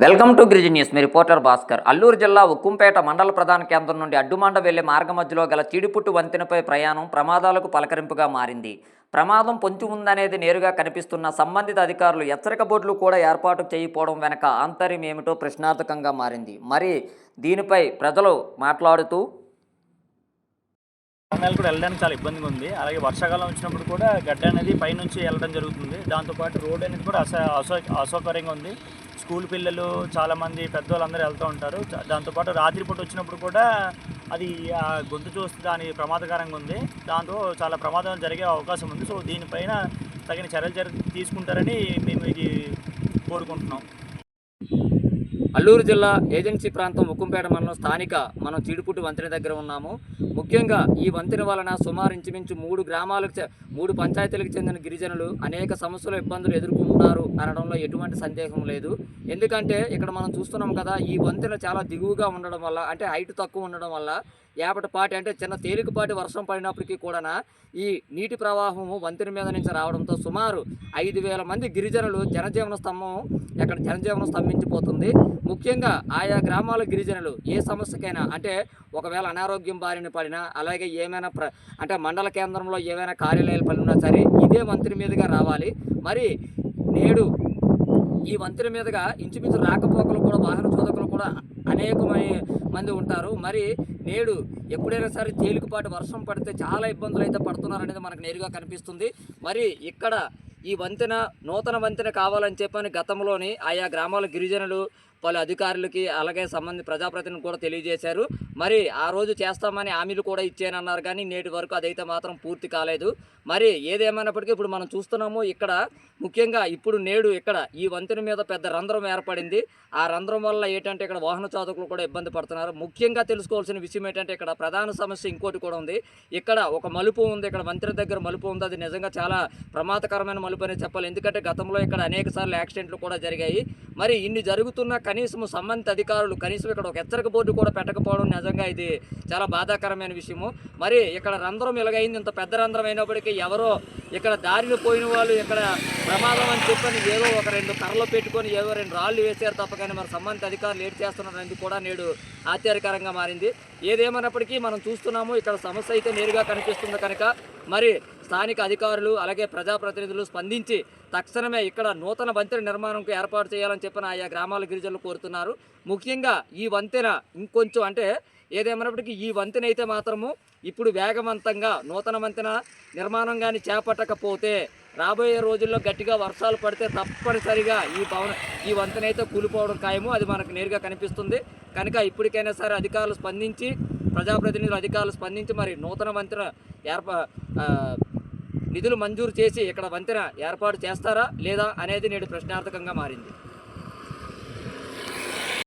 Welcome to Giriji news. మీ reporter Bhaskar. Alluri జిల్లా ఉక్కుంపేట మండల ప్రధాన కేంద్రం నుండి అడ్డుమండ వెళ్లే మార్గ మధ్యలో గల చీడిపుట్టు వంతెనపై ప్రయాణం ప్రమాదాలకు పలకరింపుగా మారింది. ప్రమాదం పొంచి ఉందనేది నేరుగా కనిపిస్తున్న సంబంధిత అధికారులు హెచ్చరిక బోర్డులు కూడా ఏర్పాటు చేయకపోవడం వెనక ఆంతర్యం ఏమిటో ప్రశ్నార్థకంగా మారింది. మరి దీనిపై ప్రజలు మాట్లాడుతూ వాహనాలు కూడా వెళ్ళడానికి చాలా ఇబ్బందిగా ఉంది. అలాగే వర్షాకాలం వచ్చినప్పుడు కూడా గడ్డ అనేది పైనుంచి వెళ్ళడం జరుగుతుంది. దాంతోపాటు రోడ్ అనేది కూడా అసౌకర్యంగా ఉంది. స్కూల్ పిల్లలు చాలామంది పెద్దవాళ్ళందరూ వెళ్తూ ఉంటారు. దాంతోపాటు రాత్రిపూట వచ్చినప్పుడు కూడా అది గొంతు చూస్తే దాని ప్రమాదకరంగా ఉంది. దాంతో చాలా ప్రమాదం జరిగే అవకాశం ఉంది. సో దీనిపైన తగిన చర్యలు తీసుకుంటారని మేము ఇది కోరుకుంటున్నాం. అల్లూరు జిల్లా ఏజెన్సీ ప్రాంతం ఉక్కుంపేట మండలం స్థానిక మనం చీడిపుట్టు వంతెన దగ్గర ఉన్నాము. ముఖ్యంగా ఈ వంతెన వలన సుమారు ఇంచుమించు 3 పంచాయతీలకు చెందిన గిరిజనులు అనేక సమస్యలు ఇబ్బందులు ఎదుర్కొంటున్నారు అనడంలో ఎటువంటి సందేహం లేదు. ఎందుకంటే ఇక్కడ మనం చూస్తున్నాం కదా, ఈ వంతెన చాలా దిగువగా ఉండడం వల్ల, అంటే హైట్ తక్కువ ఉండడం వల్ల ఏపటిపాటి అంటే చిన్న తేలికపాటి వర్షం పడినప్పటికీ కూడా ఈ నీటి ప్రవాహం వంతెన మీద నుంచి రావడంతో సుమారు 5,000 మంది గిరిజనులు జనజీవన స్తంభించిపోతుంది. ముఖ్యంగా ఆయా గ్రామాల గిరిజనులు ఏ సమస్యకైనా, అంటే ఒకవేళ అనారోగ్యం బారిన పడినా, అలాగే ఏమైనా అంటే మండల కేంద్రంలో ఏమైనా కార్యాలయాలు పడినా సరే ఇదే వంతెన మీదుగా రావాలి. మరి నేడు ఈ వంతెన మీదుగా ఇంచుమించు రాకపోకలు కూడా, వాహన చోదకులు కూడా అనేక మంది ఉంటారు. మరి నేడు ఎప్పుడైనా సరే తేలికపాటి వర్షం పడితే చాలా ఇబ్బందులు అయితే పడుతున్నారనేది మనకు నేరుగా కనిపిస్తుంది. మరి ఇక్కడ ఈ వంతెన నూతన వంతెన కావాలని చెప్పని గతంలోని ఆయా గ్రామాల గిరిజనులు పలు అధికారులకి అలాగే సంబంధిత ప్రజాప్రతినిధులు కూడా తెలియజేశారు. మరి ఆ రోజు చేస్తామని హామీలు కూడా ఇచ్చానన్నారు, కానీ నేటి వరకు అదైతే మాత్రం పూర్తి కాలేదు. మరి ఏదేమైనప్పటికీ ఇప్పుడు మనం చూస్తున్నాము, ఇక్కడ ముఖ్యంగా ఇప్పుడు నేడు ఇక్కడ ఈ వంతెన మీద పెద్ద రంధ్రం ఏర్పడింది. ఆ రంధ్రం వల్ల ఏంటంటే ఇక్కడ వాహన చాలకులు కూడా ఇబ్బంది పడుతున్నారు. ముఖ్యంగా తెలుసుకోవాల్సిన విషయం ఏంటంటే ఇక్కడ ప్రధాన సమస్య ఇంకోటి కూడా ఉంది. ఇక్కడ ఒక మలుపు ఉంది, ఇక్కడ వంతెన దగ్గర మలుపు ఉంది. అది నిజంగా చాలా ప్రమాదకరమైన మలుపు అనే చెప్పాలి. ఎందుకంటే గతంలో ఇక్కడ అనేక సార్లు యాక్సిడెంట్లు కూడా జరిగాయి. మరి ఇన్ని జరుగుతున్నా కనీసం సంబంధిత అధికారులు కనీసం ఇక్కడ ఒక హెచ్చరిక బోర్డు కూడా పెట్టకపోవడం నిజంగా ఇది చాలా బాధాకరమైన విషయము. మరి ఇక్కడ రంధ్రం ఇలాగైంది, ఇంత పెద్ద రంధ్రం అయినప్పటికీ ఎవరో ఇక్కడ దారిలో పోయిన వాళ్ళు ఇక్కడ ప్రమాదం అని చెప్పని ఏదో ఒక 2 కర్రలు పెట్టుకొని ఏదో 2 రాళ్ళు వేసారు తప్ప, కానీ మరి సంబంధిత అధికారులు ఏడు చేస్తున్నారనేది కూడా నేడు ఆశ్చర్యకరంగా మారింది. ఏదేమైనప్పటికీ మనం చూస్తున్నాము, ఇక్కడ సమస్య అయితే నేరుగా కనిపిస్తుంది కనుక మరి స్థానిక అధికారులు అలాగే ప్రజాప్రతినిధులు స్పందించి తక్షణమే ఇక్కడ నూతన వంతెన నిర్మాణంకు ఏర్పాటు చేయాలని చెప్పిన ఆయా గ్రామాల గిరిజనులు కోరుతున్నారు. ముఖ్యంగా ఈ వంతెన ఇంకొంచెం, అంటే ఏదేమైనప్పటికీ ఈ వంతెన అయితే మాత్రము ఇప్పుడు వేగవంతంగా నూతన వంతెన నిర్మాణం కానీ చేపట్టకపోతే రాబోయే రోజుల్లో గట్టిగా వర్షాలు పడితే తప్పనిసరిగా ఈ వంతెన అయితే కూలిపోవడం ఖాయము. అది మనకు నేరుగా కనిపిస్తుంది కనుక ఇప్పటికైనా సరే అధికారులు స్పందించి, ప్రజాప్రతినిధులు అధికారులు స్పందించి మరి నూతన వంతెన నిధులు మంజూరు చేసి ఇక్కడ వంతెన ఏర్పాటు చేస్తారా లేదా అనేది నేడు ప్రశ్నార్థకంగా మారింది.